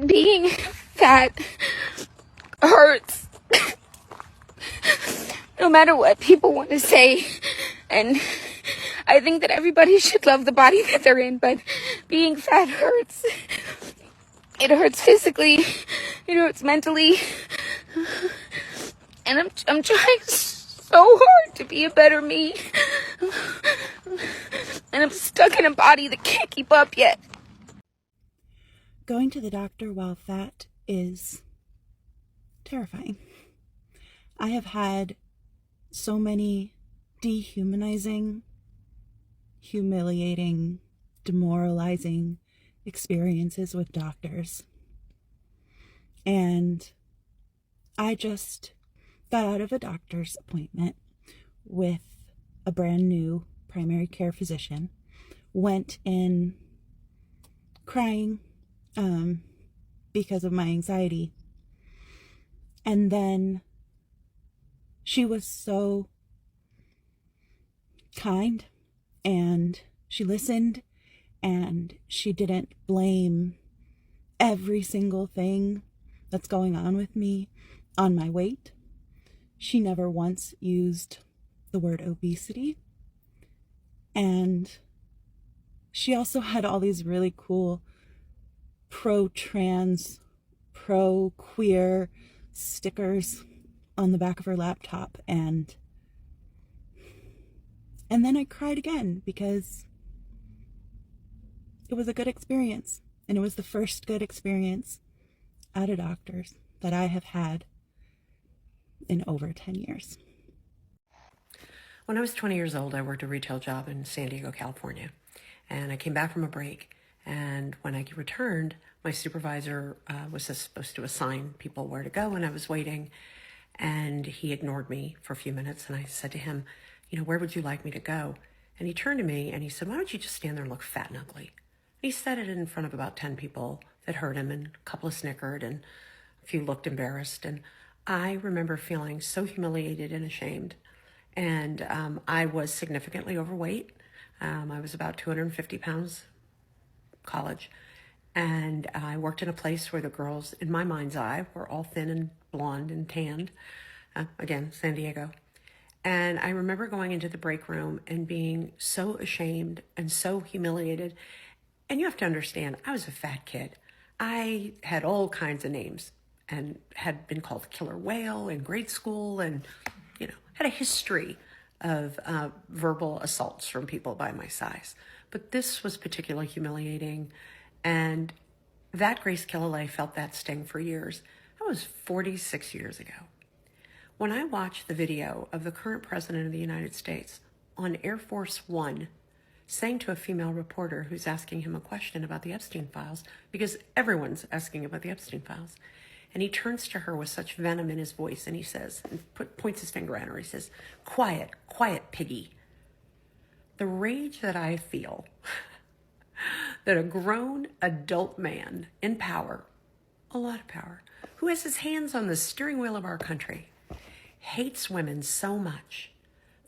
being fat hurts. No matter what people want to say. And I think that everybody should love the body that they're in, but being fat hurts. It hurts physically. It hurts mentally. And I'm trying so hard to be a better me. And I'm stuck in a body that can't keep up yet. Going to the doctor while fat is terrifying. I have had so many dehumanizing, humiliating, demoralizing experiences with doctors. And I just got out of a doctor's appointment with a brand new primary care physician, went in crying because of my anxiety. And then she was so kind, and she listened, and she didn't blame every single thing that's going on with me on my weight. She never once used the word obesity. And she also had all these really cool pro-trans, pro-queer stickers on the back of her laptop. And then I cried again because it was a good experience. And it was the first good experience at a doctor's that I have had in over 10 years. When I was 20 years old, I worked a retail job in San Diego, California. And I came back from a break. And when I returned, my supervisor was supposed to assign people where to go, and I was waiting. And he ignored me for a few minutes. And I said to him, where would you like me to go? And he turned to me and he said, why don't you just stand there and look fat and ugly? And he said it in front of about 10 people that heard him, and a couple of snickered and a few looked embarrassed. And I remember feeling so humiliated and ashamed. And I was significantly overweight. I was about 250 pounds, college. And I worked in a place where the girls, in my mind's eye, were all thin and blonde and tanned. Again, San Diego. And I remember going into the break room and being so ashamed and so humiliated. And you have to understand, I was a fat kid. I had all kinds of names and had been called killer whale in grade school, and, had a history of verbal assaults from people by my size. But this was particularly humiliating. And that Grace Killalay felt that sting for years. That was 46 years ago. When I watched the video of the current president of the United States on Air Force One saying to a female reporter who's asking him a question about the Epstein files, because everyone's asking about the Epstein files, and he turns to her with such venom in his voice, and he says, and points his finger at her, he says, quiet, quiet, piggy. The rage that I feel that a grown adult man in power, a lot of power, who has his hands on the steering wheel of our country, hates women so much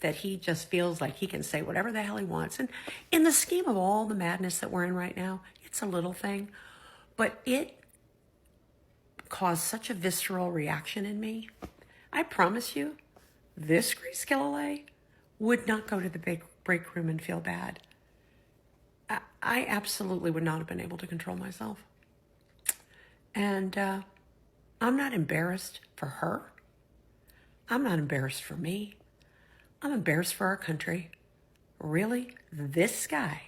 that he just feels like he can say whatever the hell he wants. And in the scheme of all the madness that we're in right now, it's a little thing, but it caused such a visceral reaction in me. I promise you, this Grace Killalay would not go to the big break room and feel bad. I absolutely would not have been able to control myself. And I'm not embarrassed for her. I'm not embarrassed for me. I'm embarrassed for our country. Really? This guy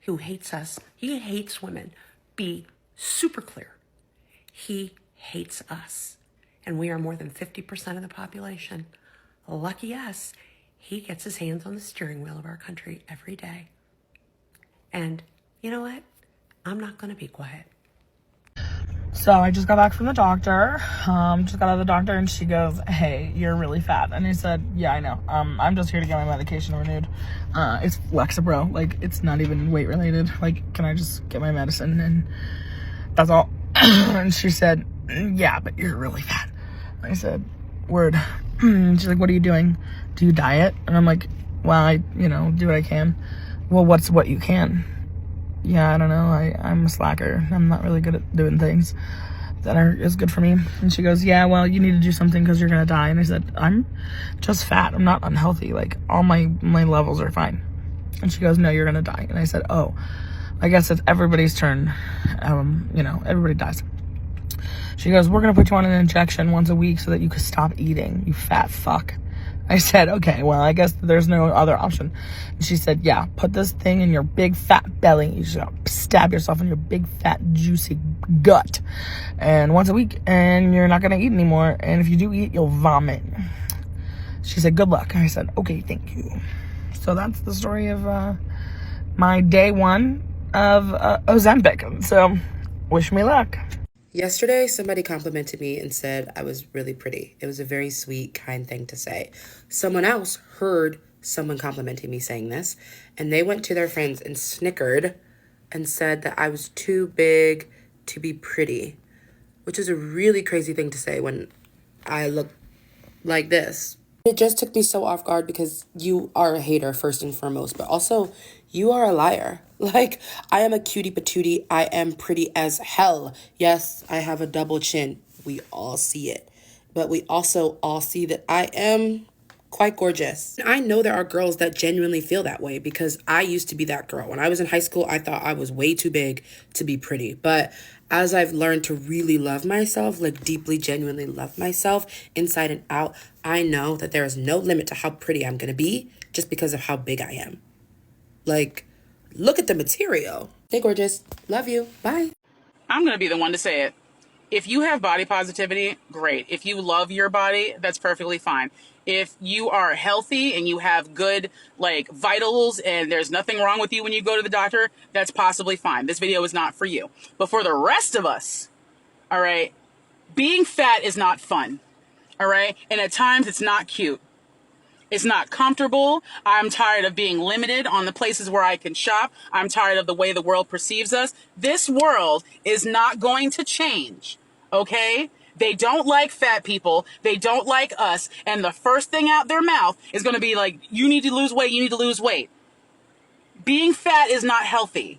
who hates us, he hates women. Be super clear. He hates us. And we are more than 50% of the population. Lucky us, he gets his hands on the steering wheel of our country every day. And you know what? I'm not going to be quiet. So I just got back from the doctor. Just got out of the doctor, and she goes, hey, you're really fat. And I said, yeah, I know. I'm just here to get my medication renewed. It's Lexapro. Like, it's not even weight related. Like, can I just get my medicine? And that's all. And she said, yeah, but you're really fat. I said, word. She's like, what are you doing? Do you diet? And I'm like, well, I do what I can. Well, what's what you can? yeah, I don't know. I'm a slacker. I'm not really good at doing things that is good for me. And she goes, yeah, well, you need to do something because you're gonna die. And I said, I'm just fat. I'm not unhealthy. Like, all my levels are fine. And she goes, no, you're gonna die. And I said, oh, I guess it's everybody's turn. Everybody dies. She goes, we're gonna put you on an injection once a week so that you can stop eating, you fat fuck. I said, okay, well, I guess there's no other option. And she said, yeah, put this thing in your big fat belly. You just gotta stab yourself in your big fat juicy gut. And once a week, and you're not gonna eat anymore. And if you do eat, you'll vomit. She said, good luck. I said, okay, thank you. So that's the story of my day one of Ozempic. So wish me luck. Yesterday, somebody complimented me and said I was really pretty. It was a very sweet, kind thing to say. Someone else heard someone complimenting me saying this, and they went to their friends and snickered and said that I was too big to be pretty, which is a really crazy thing to say when I look like this. It just took me so off guard because you are a hater first and foremost, but also you are a liar. Like, I am a cutie patootie. I am pretty as hell. Yes, I have a double chin. We all see it. But we also all see that I am quite gorgeous. I know there are girls that genuinely feel that way because I used to be that girl. When I was in high school, I thought I was way too big to be pretty. But as I've learned to really love myself, like deeply, genuinely love myself inside and out, I know that there is no limit to how pretty I'm going to be just because of how big I am. Like, look at the material. Hey, gorgeous. Love you. Bye. I'm going to be the one to say it. If you have body positivity, great. If you love your body, that's perfectly fine. If you are healthy and you have good, like, vitals and there's nothing wrong with you when you go to the doctor, that's possibly fine. This video is not for you. But for the rest of us, all right, being fat is not fun, all right? And at times it's not cute. It's not comfortable. I'm tired of being limited on the places where I can shop. I'm tired of the way the world perceives us. This world is not going to change, okay? They don't like fat people. They don't like us. And the first thing out their mouth is going to be like, you need to lose weight. You need to lose weight. Being fat is not healthy.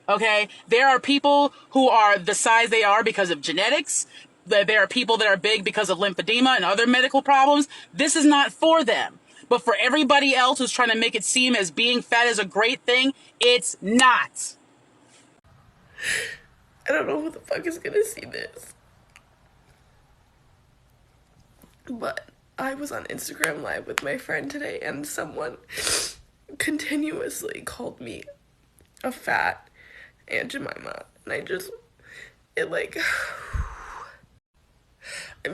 Okay, there are people who are the size they are because of genetics. There are people that are big because of lymphedema and other medical problems. This is not for them. But for everybody else who's trying to make it seem as being fat is a great thing, it's not. I don't know who the fuck is gonna see this. But I was on Instagram Live with my friend today and someone continuously called me a fat Aunt Jemima. And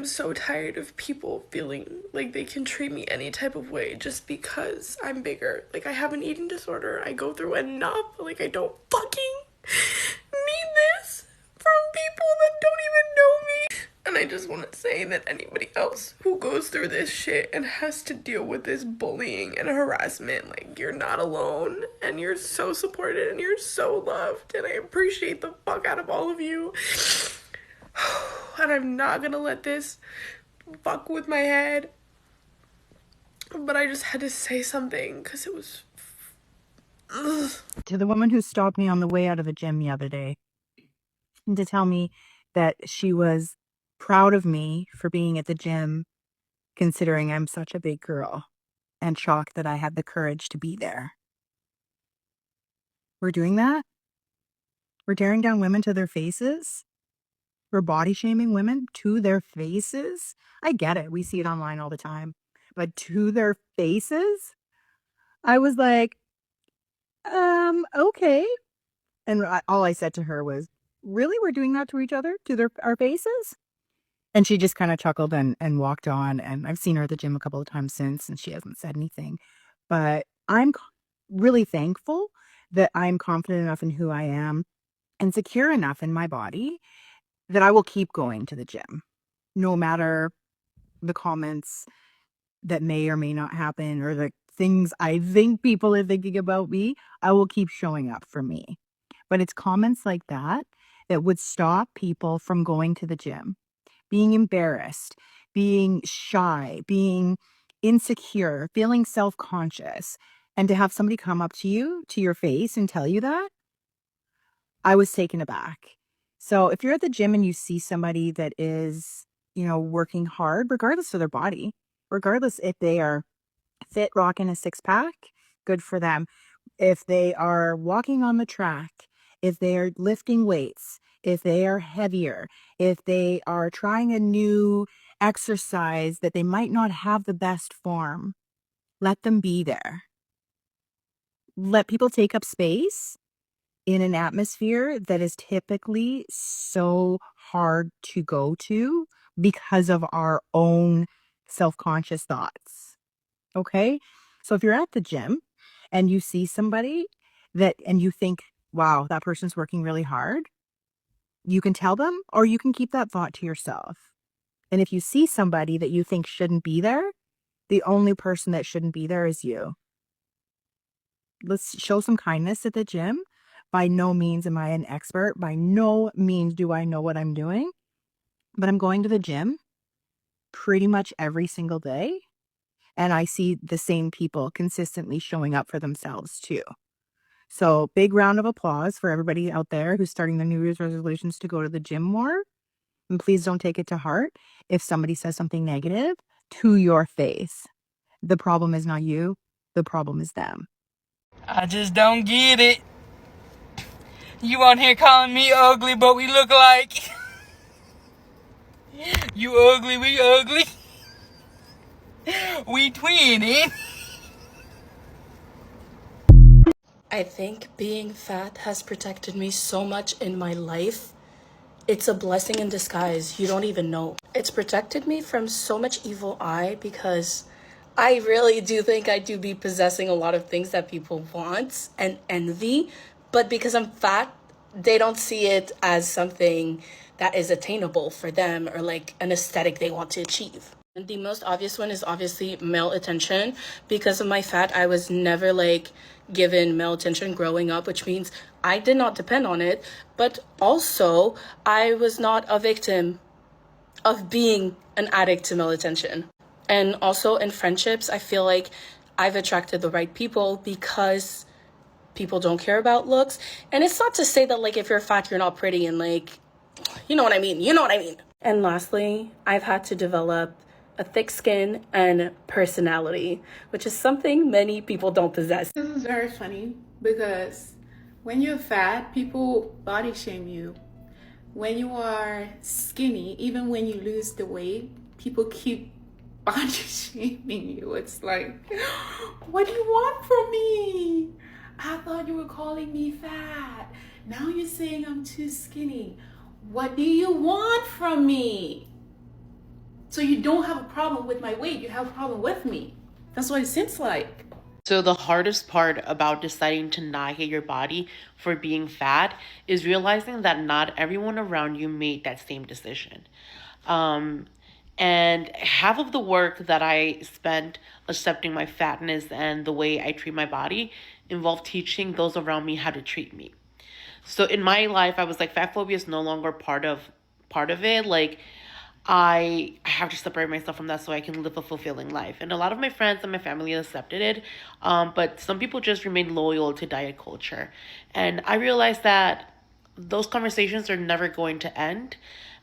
I'm so tired of people feeling like they can treat me any type of way just because I'm bigger. Like, I have an eating disorder. I go through enough. Like, I don't fucking need this from people that don't even know me. And I just want to say that anybody else who goes through this shit and has to deal with this bullying and harassment, like, you're not alone and you're so supported and you're so loved, and I appreciate the fuck out of all of you. And I'm not gonna let this fuck with my head, but I just had to say something because it was To the woman who stopped me on the way out of the gym the other day, and to tell me that she was proud of me for being at the gym, considering I'm such a big girl, and shocked that I had the courage to be there. We're doing that? We're tearing down women to their faces? We're body shaming women to their faces? I get it. We see it online all the time. But to their faces? I was like, okay. And all I said to her was, really? We're doing that to each other? To our faces? And she just kind of chuckled and walked on. And I've seen her at the gym a couple of times since, and she hasn't said anything. But I'm really thankful that I'm confident enough in who I am and secure enough in my body that I will keep going to the gym, no matter the comments that may or may not happen or the things I think people are thinking about me. I will keep showing up for me. But it's comments like that that would stop people from going to the gym, being embarrassed, being shy, being insecure, feeling self-conscious. And to have somebody come up to you, to your face, and tell you that, I was taken aback. So if you're at the gym and you see somebody that is, working hard, regardless of their body, regardless if they are fit, rocking a six pack, good for them. If they are walking on the track, if they are lifting weights, if they are heavier, if they are trying a new exercise that they might not have the best form, let them be there. Let people take up space in an atmosphere that is typically so hard to go to because of our own self-conscious thoughts. Okay? So if you're at the gym and you see somebody and you think, wow, that person's working really hard, you can tell them, or you can keep that thought to yourself. And if you see somebody that you think shouldn't be there, the only person that shouldn't be there is you. Let's show some kindness at the gym. By no means am I an expert. By no means do I know what I'm doing. But I'm going to the gym pretty much every single day. And I see the same people consistently showing up for themselves too. So big round of applause for everybody out there who's starting their New Year's resolutions to go to the gym more. And please don't take it to heart if somebody says something negative to your face. The problem is not you. The problem is them. I just don't get it. You on here calling me ugly, but we look like. You ugly, we ugly. We twinning. I think being fat has protected me so much in my life. It's a blessing in disguise. You don't even know. It's protected me from so much evil eye because I really do think I do be possessing a lot of things that people want and envy. But because I'm fat, they don't see it as something that is attainable for them or like an aesthetic they want to achieve. And the most obvious one is obviously male attention. Because of my fat, I was never like given male attention growing up, which means I did not depend on it. But also, I was not a victim of being an addict to male attention. And also in friendships, I feel like I've attracted the right people because people don't care about looks. And it's not to say that like if you're fat, you're not pretty and like, you know what I mean? You know what I mean? And lastly, I've had to develop a thick skin and personality, which is something many people don't possess. This is very funny because when you're fat, people body shame you. When you are skinny, even when you lose the weight, people keep body shaming you. It's like, what do you want from me? I thought you were calling me fat. Now you're saying I'm too skinny. What do you want from me? So you don't have a problem with my weight, you have a problem with me. That's what it seems like. So the hardest part about deciding to not hate your body for being fat is realizing that not everyone around you made that same decision. And half of the work that I spent accepting my fatness and the way I treat my body involved teaching those around me how to treat me. So in my life, I was like, fat phobia is no longer part of it. Like, I have to separate myself from that so I can live a fulfilling life. And a lot of my friends and my family accepted it. But some people just remain loyal to diet culture. And I realized that those conversations are never going to end.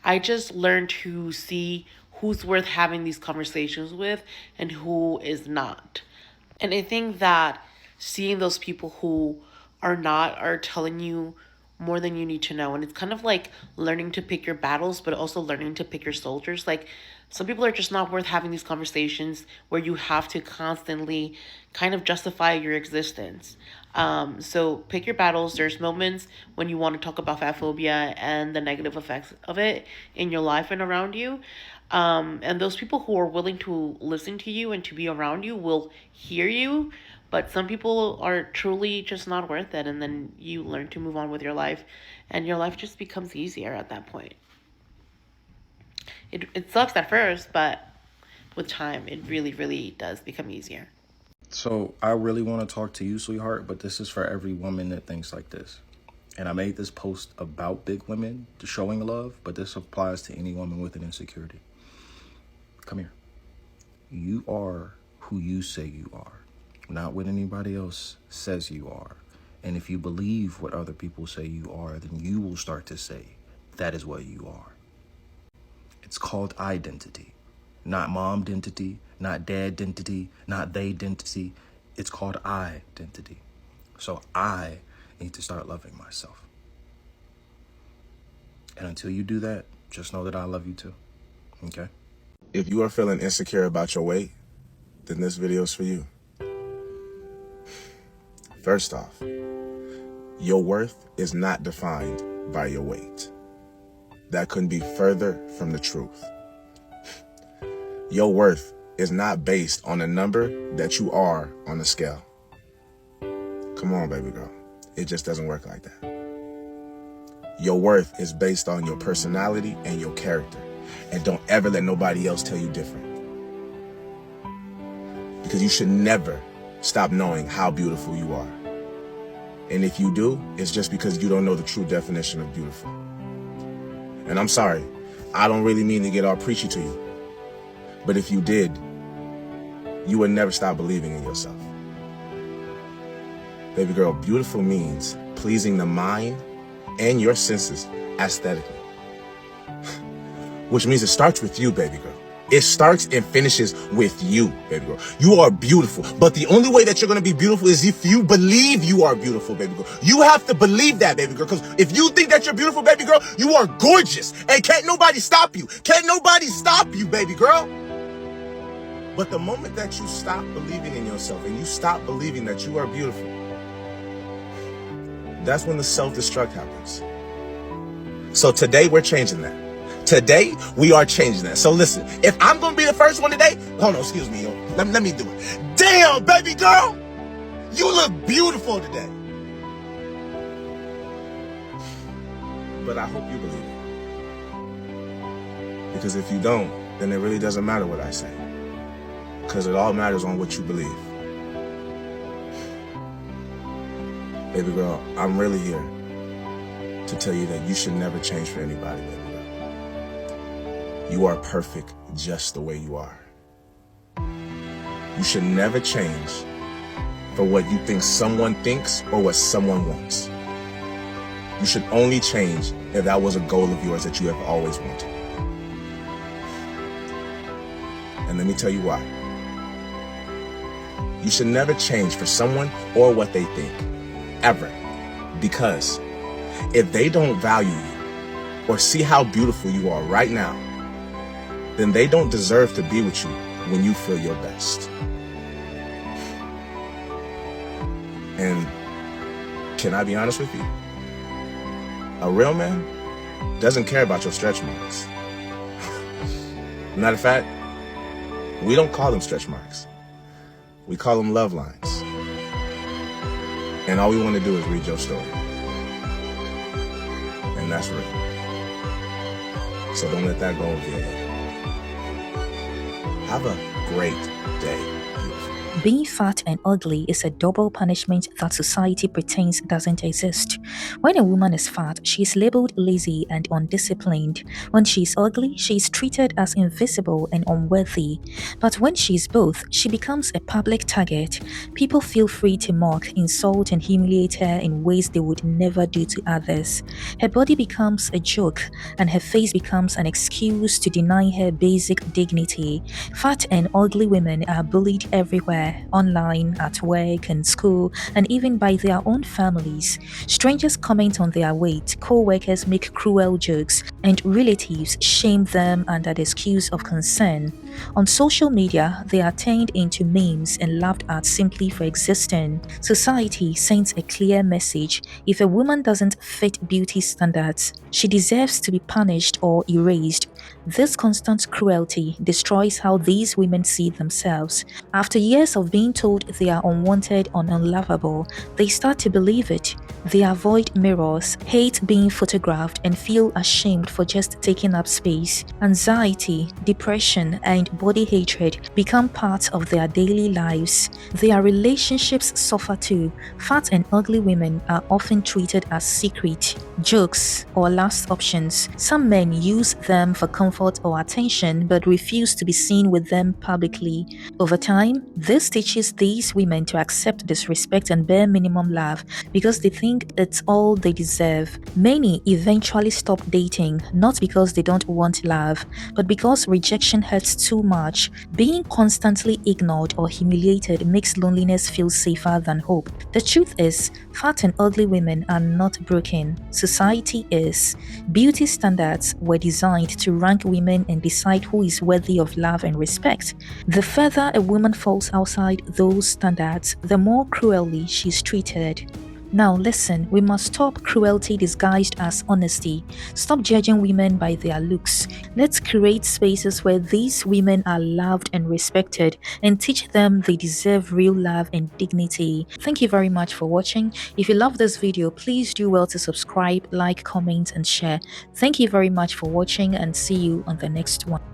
I just learned to see who's worth having these conversations with and who is not. And I think that seeing those people who are not are telling you more than you need to know. And it's kind of like learning to pick your battles, but also learning to pick your soldiers. Like, some people are just not worth having these conversations where you have to constantly kind of justify your existence. So pick your battles. There's moments when you want to talk about fat phobia and the negative effects of it in your life and around you. And those people who are willing to listen to you and to be around you will hear you. But some people are truly just not worth it. And then you learn to move on with your life. And your life just becomes easier at that point. It sucks at first, but with time, it really, really does become easier. So I really want to talk to you, sweetheart, but this is for every woman that thinks like this. And I made this post about big women to showing love, but this applies to any woman with an insecurity. Come here. You are who you say you are, not what anybody else says you are. And if you believe what other people say you are, then you will start to say, that is what you are. It's called identity. Not mom identity, not dad identity, not they identity. It's called identity. So I need to start loving myself. And until you do that, just know that I love you too. Okay? If you are feeling insecure about your weight, then this video is for you. First off, your worth is not defined by your weight. That couldn't be further from the truth. Your worth is not based on the number that you are on the scale. Come on, baby girl. It just doesn't work like that. Your worth is based on your personality and your character. And don't ever let nobody else tell you different. Because you should never stop knowing how beautiful you are. And if you do, it's just because you don't know the true definition of beautiful. And I'm sorry, I don't really mean to get all preachy to you. But if you did, you would never stop believing in yourself. Baby girl, beautiful means pleasing the mind and your senses aesthetically. Which means it starts with you, baby girl. It starts and finishes with you, baby girl. You are beautiful, but the only way that you're gonna be beautiful is if you believe you are beautiful, baby girl. You have to believe that, baby girl, because if you think that you're beautiful, baby girl, you are gorgeous, and can't nobody stop you. Can't nobody stop you, baby girl. But the moment that you stop believing in yourself and you stop believing that you are beautiful, that's when the self-destruct happens. So today we're changing that. Today, we are changing that. So listen, if I'm going to be the first one today, hold on, excuse me, yo. Let me do it. Damn, baby girl, you look beautiful today. But I hope you believe it. Because if you don't, then it really doesn't matter what I say. Because it all matters on what you believe. Baby girl, I'm really here to tell you that you should never change for anybody, baby. You are perfect just the way you are. You should never change for what you think someone thinks or what someone wants. You should only change if that was a goal of yours that you have always wanted. And let me tell you why. You should never change for someone or what they think, ever. Because if they don't value you or see how beautiful you are right now, then they don't deserve to be with you when you feel your best. And can I be honest with you? A real man doesn't care about your stretch marks. Matter of fact, we don't call them stretch marks. We call them love lines. And all we want to do is read your story. And that's real. So don't let that go over your head. Have a great day. Being fat and ugly is a double punishment that society pretends doesn't exist. When a woman is fat, she is labeled lazy and undisciplined. When she is ugly, she is treated as invisible and unworthy. But when she is both, she becomes a public target. People feel free to mock, insult, and humiliate her in ways they would never do to others. Her body becomes a joke, and her face becomes an excuse to deny her basic dignity. Fat and ugly women are bullied everywhere. Online, at work, in school, and even by their own families. Strangers comment on their weight, co-workers make cruel jokes, and relatives shame them under the excuse of concern. On social media, they are turned into memes and laughed at simply for existing. Society sends a clear message: if a woman doesn't fit beauty standards, she deserves to be punished or erased. This constant cruelty destroys how these women see themselves. After years of being told they are unwanted or unlovable, they start to believe it. They avoid mirrors, hate being photographed, and feel ashamed for just taking up space. Anxiety, depression, and body hatred become part of their daily lives. Their relationships suffer too. Fat and ugly women are often treated as secret, jokes, or last options. Some men use them for comfort or attention but refuse to be seen with them publicly. Over time, this teaches these women to accept disrespect and bare minimum love because they think it's all they deserve. Many eventually stop dating, not because they don't want love, but because rejection hurts too much. Being constantly ignored or humiliated makes loneliness feel safer than hope. The truth is, fat and ugly women are not broken. Society is. Beauty standards were designed to rank women and decide who is worthy of love and respect. The further a woman falls outside those standards, the more cruelly she's treated. Now listen, we must stop cruelty disguised as honesty. Stop judging women by their looks. Let's create spaces where these women are loved and respected and teach them they deserve real love and dignity. Thank you very much for watching. If you love this video, please do well to subscribe, like, comment, and share. Thank you very much for watching and see you on the next one.